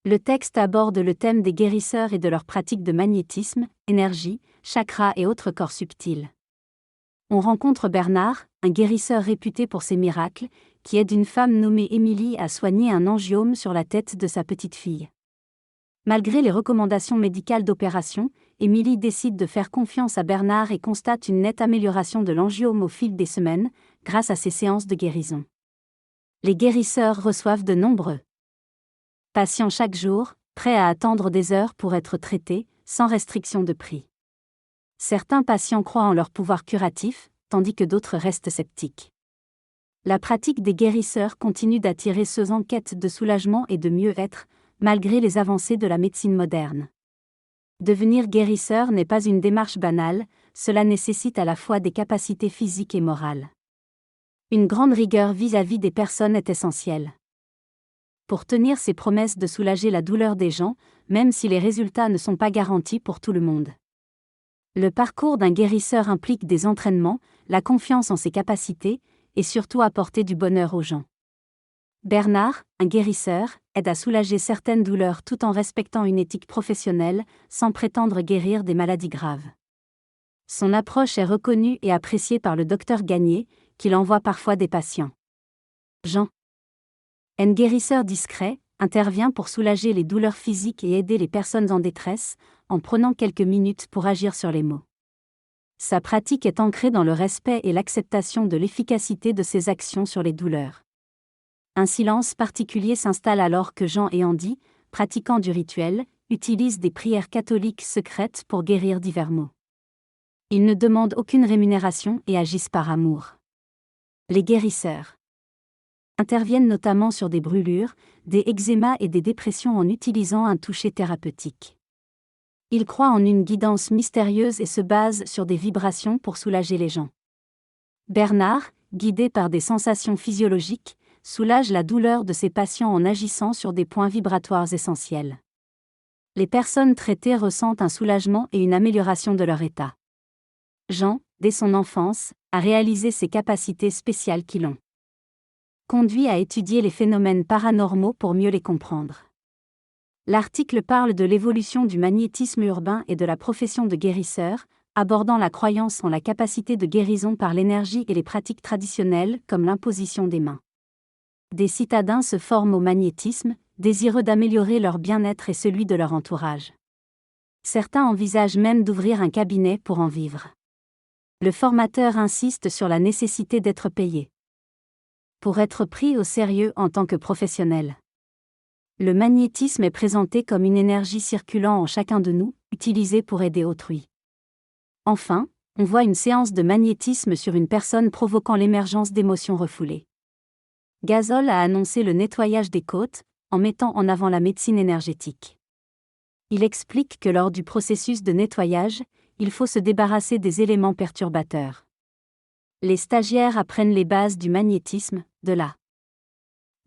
Le texte aborde le thème des guérisseurs et de leurs pratiques de magnétisme, énergie, chakras et autres corps subtils. On rencontre Bernard, un guérisseur réputé pour ses miracles, qui aide une femme nommée Émilie à soigner un angiome sur la tête de sa petite fille. Malgré les recommandations médicales d'opération, Émilie décide de faire confiance à Bernard et constate une nette amélioration de l'angiome au fil des semaines, grâce à ses séances de guérison. Les guérisseurs reçoivent de nombreux patients chaque jour, prêts à attendre des heures pour être traités, sans restriction de prix. Certains patients croient en leur pouvoir curatif, tandis que d'autres restent sceptiques. La pratique des guérisseurs continue d'attirer ceux en quête de soulagement et de mieux-être, malgré les avancées de la médecine moderne. Devenir guérisseur n'est pas une démarche banale, cela nécessite à la fois des capacités physiques et morales. Une grande rigueur vis-à-vis des personnes est essentielle. Pour tenir ses promesses de soulager la douleur des gens, même si les résultats ne sont pas garantis pour tout le monde. Le parcours d'un guérisseur implique des entraînements, la confiance en ses capacités, et surtout apporter du bonheur aux gens. Bernard, un guérisseur, aide à soulager certaines douleurs tout en respectant une éthique professionnelle, sans prétendre guérir des maladies graves. Son approche est reconnue et appréciée par le docteur Gagné, qui l'envoie parfois des patients. Jean, un guérisseur discret, intervient pour soulager les douleurs physiques et aider les personnes en détresse, en prenant quelques minutes pour agir sur les maux. Sa pratique est ancrée dans le respect et l'acceptation de l'efficacité de ses actions sur les douleurs. Un silence particulier s'installe alors que Jean et Andy, pratiquant du rituel, utilisent des prières catholiques secrètes pour guérir divers maux. Ils ne demandent aucune rémunération et agissent par amour. Les guérisseurs interviennent notamment sur des brûlures, des eczémas et des dépressions en utilisant un toucher thérapeutique. Ils croient en une guidance mystérieuse et se basent sur des vibrations pour soulager les gens. Bernard, guidé par des sensations physiologiques, soulage la douleur de ses patients en agissant sur des points vibratoires essentiels. Les personnes traitées ressentent un soulagement et une amélioration de leur état. Jean, dès son enfance, a réalisé ses capacités spéciales qui l'ont conduit à étudier les phénomènes paranormaux pour mieux les comprendre. L'article parle de l'évolution du magnétisme urbain et de la profession de guérisseur, abordant la croyance en la capacité de guérison par l'énergie et les pratiques traditionnelles comme l'imposition des mains. Des citadins se forment au magnétisme, désireux d'améliorer leur bien-être et celui de leur entourage. Certains envisagent même d'ouvrir un cabinet pour en vivre. Le formateur insiste sur la nécessité d'être payé pour être pris au sérieux en tant que professionnel. Le magnétisme est présenté comme une énergie circulant en chacun de nous, utilisée pour aider autrui. Enfin, on voit une séance de magnétisme sur une personne provoquant l'émergence d'émotions refoulées. Gasol a annoncé le nettoyage des côtes, en mettant en avant la médecine énergétique. Il explique que lors du processus de nettoyage, il faut se débarrasser des éléments perturbateurs. Les stagiaires apprennent les bases du magnétisme, de la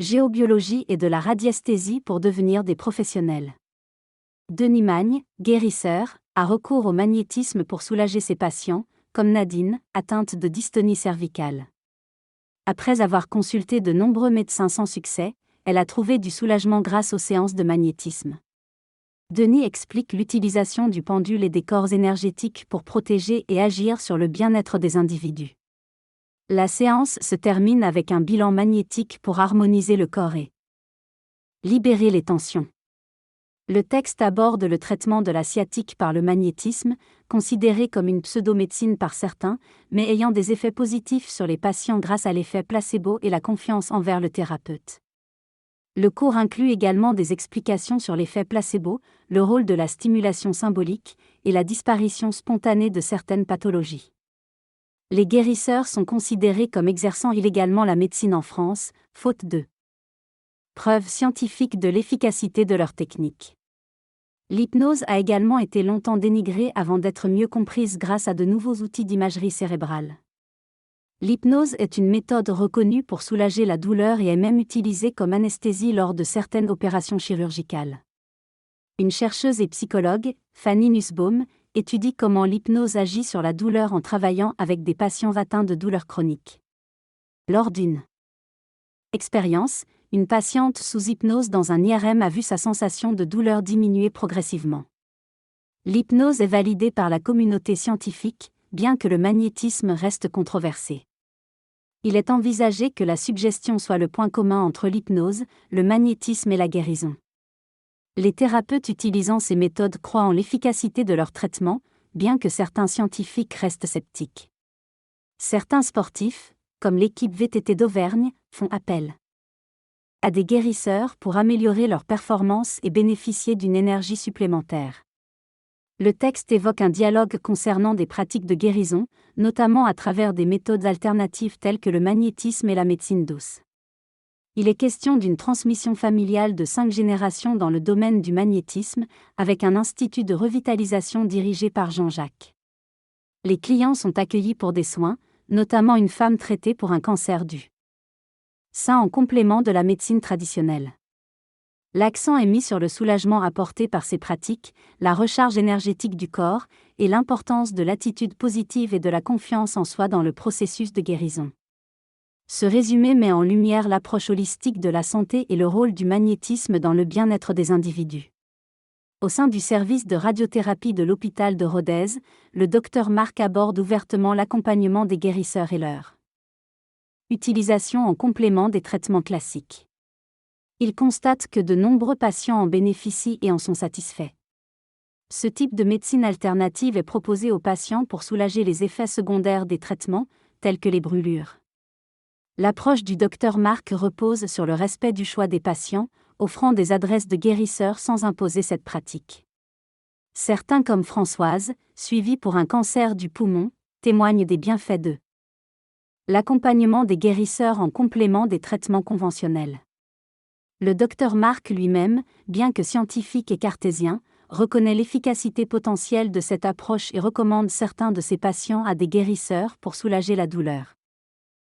géobiologie et de la radiesthésie pour devenir des professionnels. Denis Magne, guérisseur, a recours au magnétisme pour soulager ses patients, comme Nadine, atteinte de dystonie cervicale. Après avoir consulté de nombreux médecins sans succès, elle a trouvé du soulagement grâce aux séances de magnétisme. Denis explique l'utilisation du pendule et des corps énergétiques pour protéger et agir sur le bien-être des individus. La séance se termine avec un bilan magnétique pour harmoniser le corps et libérer les tensions. Le texte aborde le traitement de la sciatique par le magnétisme, considéré comme une pseudo-médecine par certains, mais ayant des effets positifs sur les patients grâce à l'effet placebo et la confiance envers le thérapeute. Le cours inclut également des explications sur l'effet placebo, le rôle de la stimulation symbolique et la disparition spontanée de certaines pathologies. Les guérisseurs sont considérés comme exerçant illégalement la médecine en France, faute de preuves scientifiques de l'efficacité de leur technique. L'hypnose a également été longtemps dénigrée avant d'être mieux comprise grâce à de nouveaux outils d'imagerie cérébrale. L'hypnose est une méthode reconnue pour soulager la douleur et est même utilisée comme anesthésie lors de certaines opérations chirurgicales. Une chercheuse et psychologue, Fanny Nussbaum, étudie comment l'hypnose agit sur la douleur en travaillant avec des patients atteints de douleurs chroniques. Lors d'une expérience, une patiente sous hypnose dans un IRM a vu sa sensation de douleur diminuer progressivement. L'hypnose est validée par la communauté scientifique, bien que le magnétisme reste controversé. Il est envisagé que la suggestion soit le point commun entre l'hypnose, le magnétisme et la guérison. Les thérapeutes utilisant ces méthodes croient en l'efficacité de leur traitement, bien que certains scientifiques restent sceptiques. Certains sportifs, comme l'équipe VTT d'Auvergne, font appel à des guérisseurs pour améliorer leur performance et bénéficier d'une énergie supplémentaire. Le texte évoque un dialogue concernant des pratiques de guérison, notamment à travers des méthodes alternatives telles que le magnétisme et la médecine douce. Il est question d'une transmission familiale de 5 générations dans le domaine du magnétisme, avec un institut de revitalisation dirigé par Jean-Jacques. Les clients sont accueillis pour des soins, notamment une femme traitée pour un cancer du sein en complément de la médecine traditionnelle. L'accent est mis sur le soulagement apporté par ces pratiques, la recharge énergétique du corps, et l'importance de l'attitude positive et de la confiance en soi dans le processus de guérison. Ce résumé met en lumière l'approche holistique de la santé et le rôle du magnétisme dans le bien-être des individus. Au sein du service de radiothérapie de l'hôpital de Rodez, le Dr Marc aborde ouvertement l'accompagnement des guérisseurs et leur utilisation en complément des traitements classiques. Il constate que de nombreux patients en bénéficient et en sont satisfaits. Ce type de médecine alternative est proposé aux patients pour soulager les effets secondaires des traitements, tels que les brûlures. L'approche du Dr Marc repose sur le respect du choix des patients, offrant des adresses de guérisseurs sans imposer cette pratique. Certains comme Françoise, suivie pour un cancer du poumon, témoignent des bienfaits de l'accompagnement des guérisseurs en complément des traitements conventionnels. Le Dr Marc lui-même, bien que scientifique et cartésien, reconnaît l'efficacité potentielle de cette approche et recommande certains de ses patients à des guérisseurs pour soulager la douleur.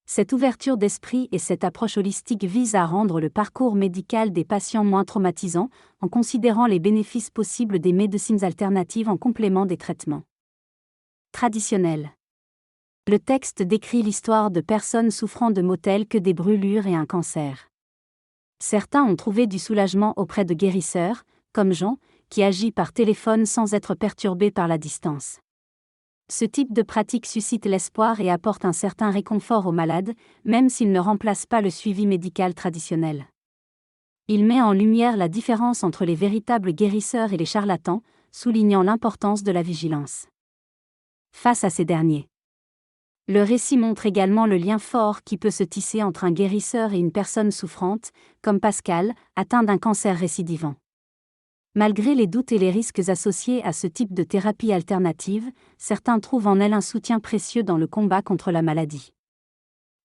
Cette ouverture d'esprit et cette approche holistique visent à rendre le parcours médical des patients moins traumatisant, en considérant les bénéfices possibles des médecines alternatives en complément des traitements traditionnels. Le texte décrit l'histoire de personnes souffrant de maux tels que des brûlures et un cancer. Certains ont trouvé du soulagement auprès de guérisseurs, comme Jean, qui agit par téléphone sans être perturbé par la distance. Ce type de pratique suscite l'espoir et apporte un certain réconfort aux malades, même s'il ne remplace pas le suivi médical traditionnel. Il met en lumière la différence entre les véritables guérisseurs et les charlatans, soulignant l'importance de la vigilance face à ces derniers. Le récit montre également le lien fort qui peut se tisser entre un guérisseur et une personne souffrante, comme Pascal, atteint d'un cancer récidivant. Malgré les doutes et les risques associés à ce type de thérapie alternative, certains trouvent en elle un soutien précieux dans le combat contre la maladie.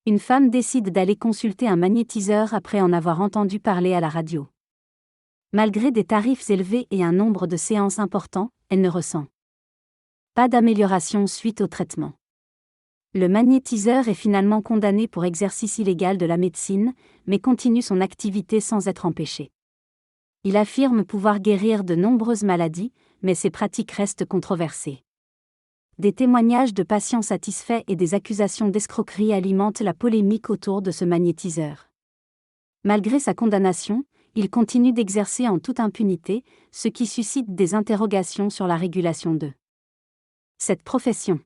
Une femme décide d'aller consulter un magnétiseur après en avoir entendu parler à la radio. Malgré des tarifs élevés et un nombre de séances important, elle ne ressent pas d'amélioration suite au traitement. Le magnétiseur est finalement condamné pour exercice illégal de la médecine, mais continue son activité sans être empêché. Il affirme pouvoir guérir de nombreuses maladies, mais ses pratiques restent controversées. Des témoignages de patients satisfaits et des accusations d'escroquerie alimentent la polémique autour de ce magnétiseur. Malgré sa condamnation, il continue d'exercer en toute impunité, ce qui suscite des interrogations sur la régulation de cette profession.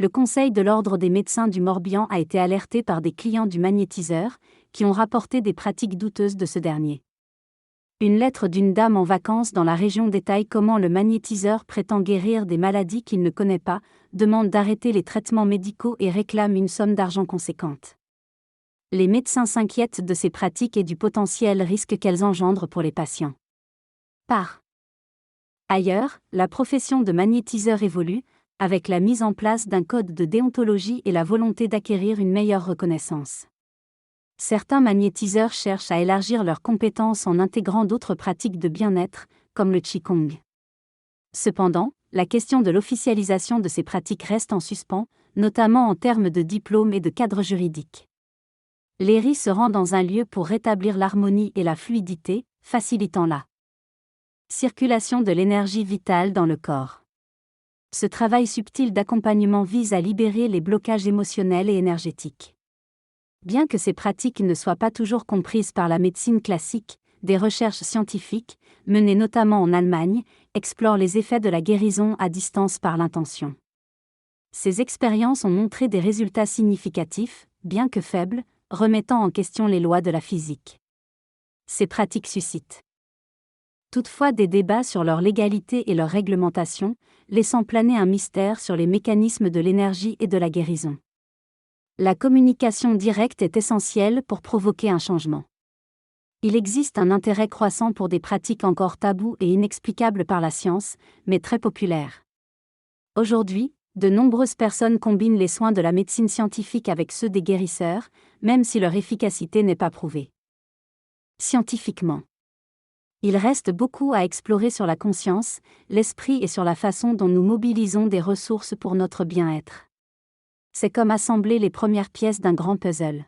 Le Conseil de l'Ordre des médecins du Morbihan a été alerté par des clients du magnétiseur, qui ont rapporté des pratiques douteuses de ce dernier. Une lettre d'une dame en vacances dans la région détaille comment le magnétiseur prétend guérir des maladies qu'il ne connaît pas, demande d'arrêter les traitements médicaux et réclame une somme d'argent conséquente. Les médecins s'inquiètent de ces pratiques et du potentiel risque qu'elles engendrent pour les patients. Par ailleurs, la profession de magnétiseur évolue, avec la mise en place d'un code de déontologie et la volonté d'acquérir une meilleure reconnaissance. Certains magnétiseurs cherchent à élargir leurs compétences en intégrant d'autres pratiques de bien-être, comme le Qigong. Cependant, la question de l'officialisation de ces pratiques reste en suspens, notamment en termes de diplôme et de cadre juridique. Léry se rend dans un lieu pour rétablir l'harmonie et la fluidité, facilitant la circulation de l'énergie vitale dans le corps. Ce travail subtil d'accompagnement vise à libérer les blocages émotionnels et énergétiques. Bien que ces pratiques ne soient pas toujours comprises par la médecine classique, des recherches scientifiques, menées notamment en Allemagne, explorent les effets de la guérison à distance par l'intention. Ces expériences ont montré des résultats significatifs, bien que faibles, remettant en question les lois de la physique. Ces pratiques suscitent toutefois des débats sur leur légalité et leur réglementation, laissant planer un mystère sur les mécanismes de l'énergie et de la guérison. La communication directe est essentielle pour provoquer un changement. Il existe un intérêt croissant pour des pratiques encore taboues et inexplicables par la science, mais très populaires. Aujourd'hui, de nombreuses personnes combinent les soins de la médecine scientifique avec ceux des guérisseurs, même si leur efficacité n'est pas prouvée. Scientifiquement, il reste beaucoup à explorer sur la conscience, l'esprit et sur la façon dont nous mobilisons des ressources pour notre bien-être. C'est comme assembler les premières pièces d'un grand puzzle.